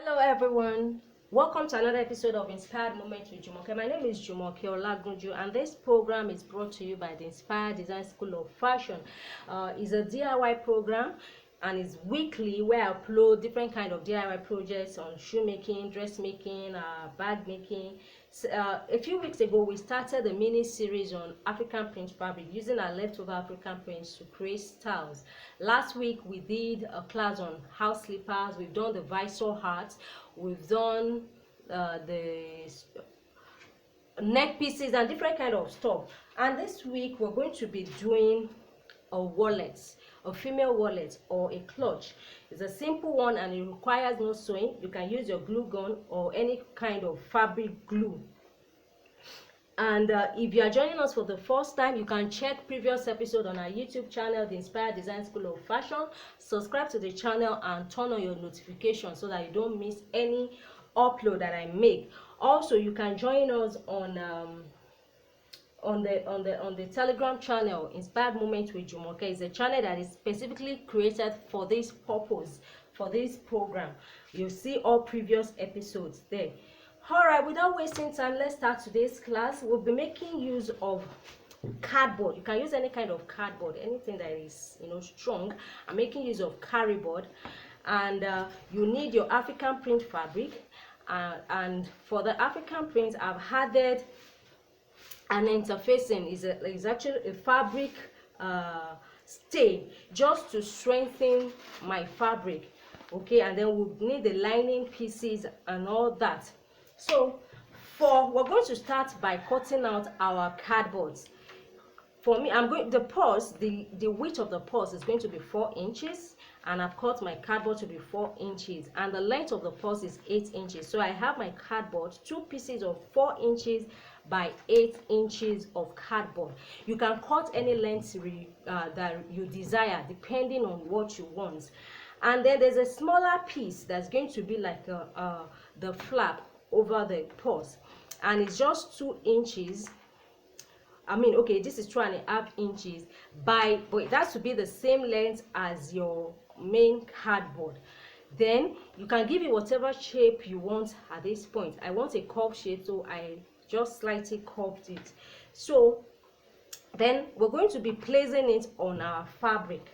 Hello everyone, welcome to another episode of Inspired Moment with Jumoke. My name is Jumoke Olagunju and this program is brought to you by the Inspired Design School of Fashion. It's a DIY program and it's weekly where I upload different kind of DIY projects on shoemaking, dressmaking, bag making. A few weeks ago we started a mini series on African print fabric using our leftover African prints to create styles. Last week we did a class on house slippers, we've done the visor hats, we've done the neck pieces and different kind of stuff. And this week we're going to be doing a wallet, a female wallet or a clutch. It's a simple one and it requires no sewing. You can use your glue gun or any kind of fabric glue. And if you are joining us for the first time, you can check previous episode on our YouTube channel, the Inspired Design School of Fashion. Subscribe to the channel and turn on your notifications so that you don't miss any upload that I make. Also, you can join us on the Telegram channel, Inspired Moment with Jumoke. It's a channel that is specifically created for this purpose, for this program. You'll see all previous episodes there. Alright, without wasting time, let's start today's class. We'll be making use of cardboard. You can use any kind of cardboard, anything that is strong. I'm making use of carryboard, and you need your African print fabric. And for the African print, I've added an interfacing. Is actually a fabric stay just to strengthen my fabric. Okay, and then we'll need the lining pieces and all that. So we're going to start by cutting out our cardboards. For me, the width of the purse is going to be 4 inches, and I've cut my cardboard to be 4 inches, and the length of the purse is 8 inches. So I have my cardboard, 2 pieces of 4 inches by 8 inches of cardboard. You can cut any length that you desire depending on what you want. And then there's a smaller piece that's going to be like the flap over the purse, and it's just 2 inches. This is 2.5 inches but it has to be the same length as your main cardboard. Then you can give it whatever shape you want. At this point I want a curved shape, so I just slightly curved it. So then we're going to be placing it on our fabric,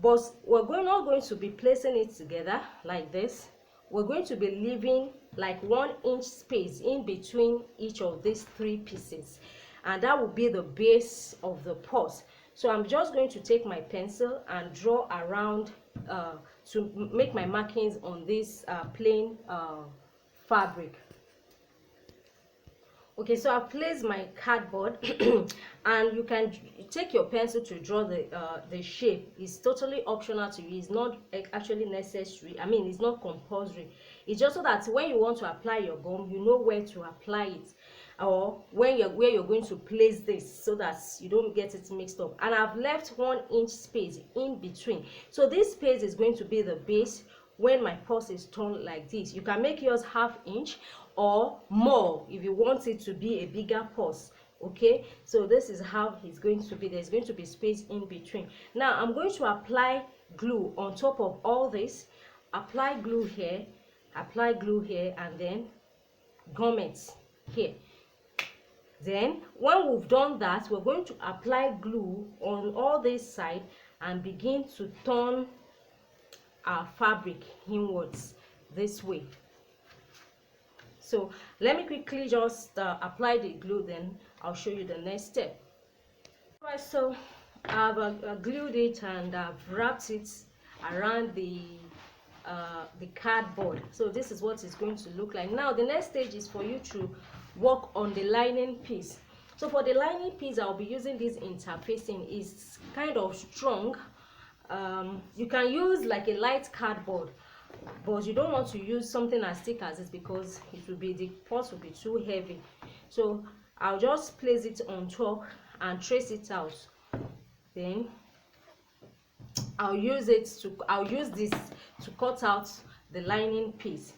but we're not going to be placing it together like this. We're going to be leaving like 1 inch space in between each of these 3 pieces, and that will be the base of the purse. So I'm just going to take my pencil and draw around to make my markings on this plain fabric. Okay, so I've placed my cardboard and you can take your pencil to draw the shape. It's totally optional to you. It's not actually necessary. It's not compulsory. It's just so that when you want to apply your gum, you know where to apply it, or where you're going to place this, so that you don't get it mixed up. And I've left 1 inch space in between. So this space is going to be the base. When my purse is turned like this, you can make yours 1/2 inch or more if you want it to be a bigger purse. Okay, so this is how it's going to be. There's going to be space in between. Now I'm going to apply glue on top of all this. Apply glue here, and then gum it here. Then when we've done that, we're going to apply glue on all this side and begin to turn our fabric inwards this way. So let me quickly just apply the glue, then I'll show you the next step. Alright, so I've glued it and I've wrapped it around the cardboard. So this is what it's going to look like. Now the next stage is for you to work on the lining piece. So for the lining piece, I'll be using this interfacing. It's kind of strong. You can use like a light cardboard, but you don't want to use something as thick as this because the purse will be too heavy. So I'll just place it on top and trace it out. Then I'll use this to cut out the lining piece.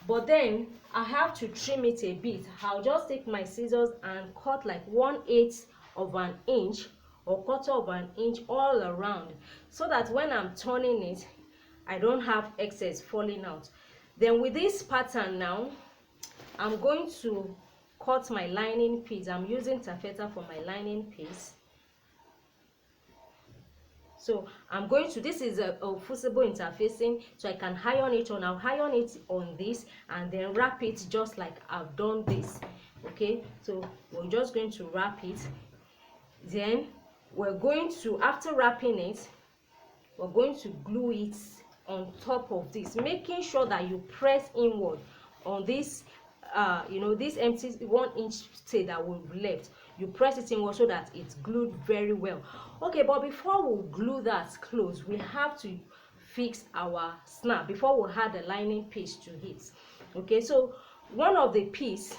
But then I have to trim it a bit. I'll just take my scissors and cut like 1/8 of an inch or 1/4 of an inch all around, so that when I'm turning it, I don't have excess falling out. Then with this pattern now, I'm going to cut my lining piece. I'm using taffeta for my lining piece. So I'm going to, this is a fusible interfacing, so I can iron it on. I'll iron it on this and then wrap it just like I've done this. Okay, so we're just going to wrap it. Then we're going to, after wrapping it, we're going to glue it on top of this, making sure that you press inward on this this empty 1 inch stay that we've left. You press it inward so that it's glued very well. Okay, but before we glue that close, we have to fix our snap before we add the lining piece to it. Okay, so one of the piece,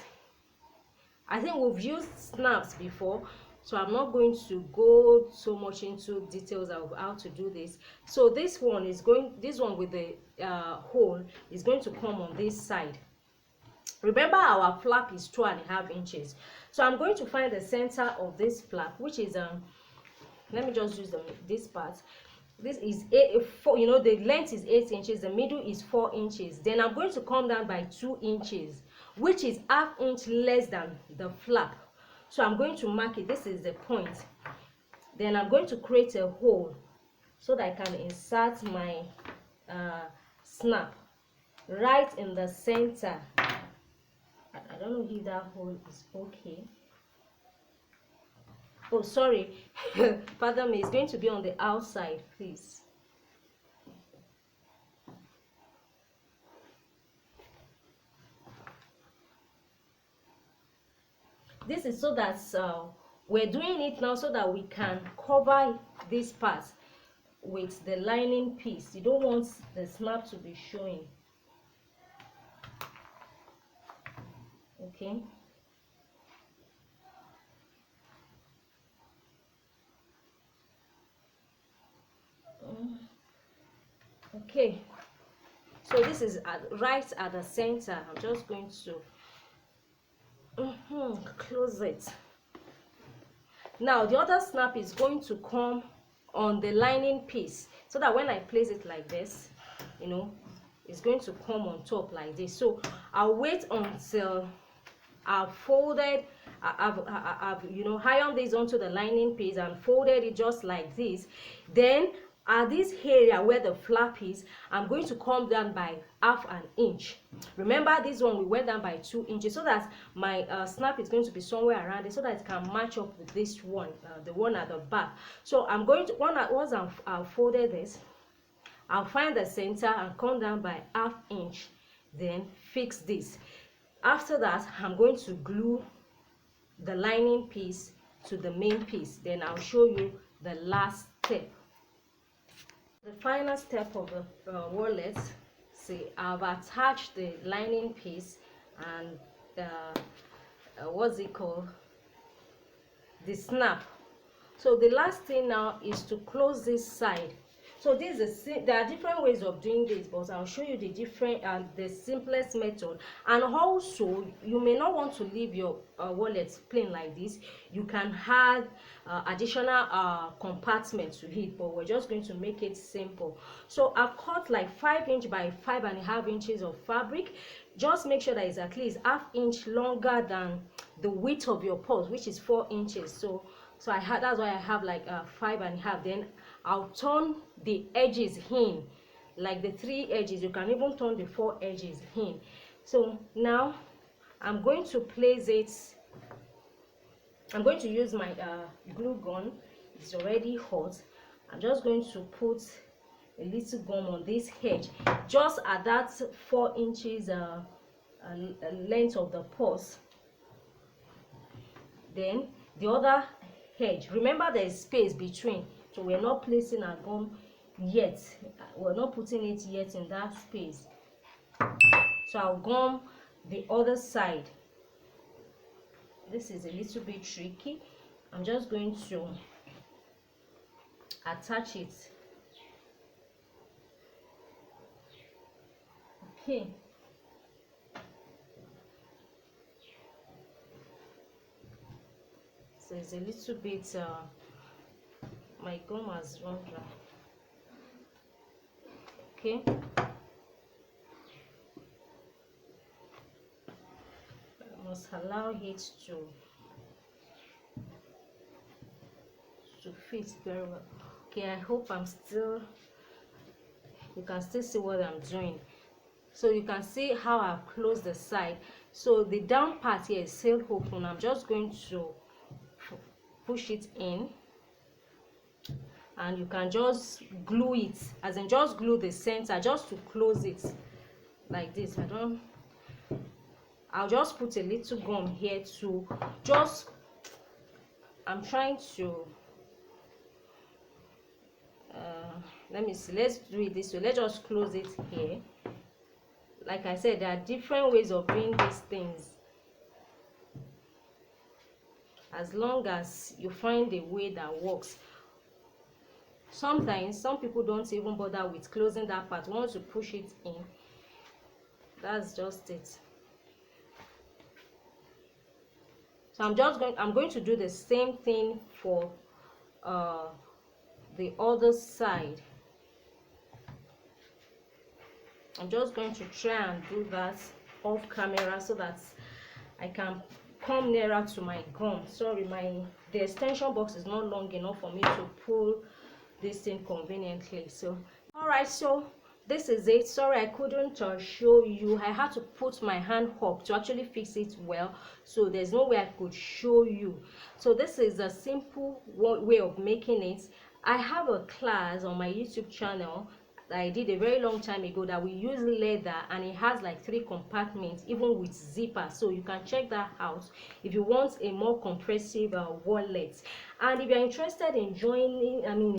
I think we've used snaps before, so I'm not going to go so much into details of how to do this. So this one with the hole is going to come on this side. Remember, our flap is 2.5 inches, so I'm going to find the center of this flap, which is let me just use this part. This is 4, the length is 8 inches, the middle is 4 inches. Then I'm going to come down by 2 inches, which is ½ inch less than the flap. So I'm going to mark it. This is the point. Then I'm going to create a hole so that I can insert my snap right in the center. I don't know if that hole is okay. Oh, sorry. Pardon me. It's going to be on the outside, please. This is so that we're doing it now so that we can cover this part with the lining piece. You don't want the snap to be showing. Okay. Okay, so this is right at the center. I'm just going to close it. Now the other snap is going to come on the lining piece, so that when I place it like this, it's going to come on top like this. So I'll wait until I've folded, I've ironed this onto the lining piece and folded it just like this. Then at this area where the flap is, I'm going to come down by ½ inch. Remember, this one we went down by 2 inches, so that my snap is going to be somewhere around it, so that it can match up with this one, the one at the back. So I'm going to, once I've folded this, I'll find the center and come down by ½ inch, then fix this. After that, I'm going to glue the lining piece to the main piece. Then I'll show you the last step. The final step of the wallet. See, I've attached the lining piece and what's it called? The snap. So the last thing now is to close this side. So there are different ways of doing this, but I'll show you the different and the simplest method. And also, you may not want to leave your wallet plain like this. You can add additional compartments to it, but we're just going to make it simple. So I've cut like 5 inch by 5.5 inches of fabric. Just make sure that it's at least ½ inch longer than the width of your purse, which is 4 inches. So that's why I have like 5.5. Then I'll turn the edges in, like the 3 edges. You can even turn the 4 edges in. So now I'm going to place it. I'm going to use my glue gun. It's already hot. I'm just going to put a little gum on this edge, just at that 4 inches length of the purse. Then the other edge, remember there is space between, so we're not placing our gum yet. We're not putting it yet in that space. So I'll gum the other side. This is a little bit tricky. I'm just going to attach it. Okay. So it's a little bit, my gum has run dry. Okay. must allow it to fit very well. Okay, I hope you can still see what I'm doing. So you can see how I've closed the side. So the down part here is still open. I'm just going to push it in, and you can just glue it, as in just glue the center just to close it like this. I'll just put a little gum here to just, I'm trying to let me see, let's do it this way. Let's just close it here. Like I said, there are different ways of doing these things. As long as you find a way that works. Sometimes some people don't even bother with closing that part. Once you push it in, that's just it. So I'm going to do the same thing for the other side. I'm just going to try and do that off camera so that I can come nearer to my gum. Sorry, the extension box is not long enough for me to pull this thing conveniently. So all right, so this is it. Sorry I couldn't show you. I had to put my hand up to actually fix it well, so there's no way I could show you. So this is a simple way of making it. I have a class on my YouTube channel that I did a very long time ago that we use leather, and it has like 3 compartments even with zipper, so you can check that out if you want a more comprehensive wallet. And if you're interested in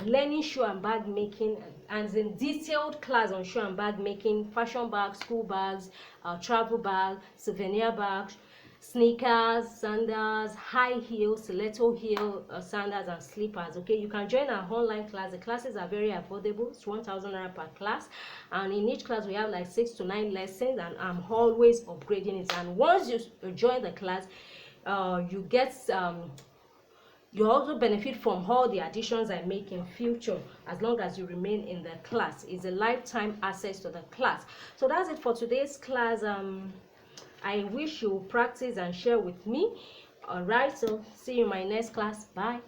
learning shoe and bag making, and in detailed class on shoe and bag making, fashion bags, school bags, travel bags, souvenir bags, sneakers, sandals, high heels, stiletto heel sandals and slippers, okay, you can join our online class. The classes are very affordable. It's 1,000 naira per class, and in each class we have like 6 to 9 lessons, and I'm always upgrading it. And once you join the class, you get you also benefit from all the additions I make in future, as long as you remain in the class. It's a lifetime access to the class. So that's it for today's class. I wish you practice and share with me. All right, so see you in my next class. Bye.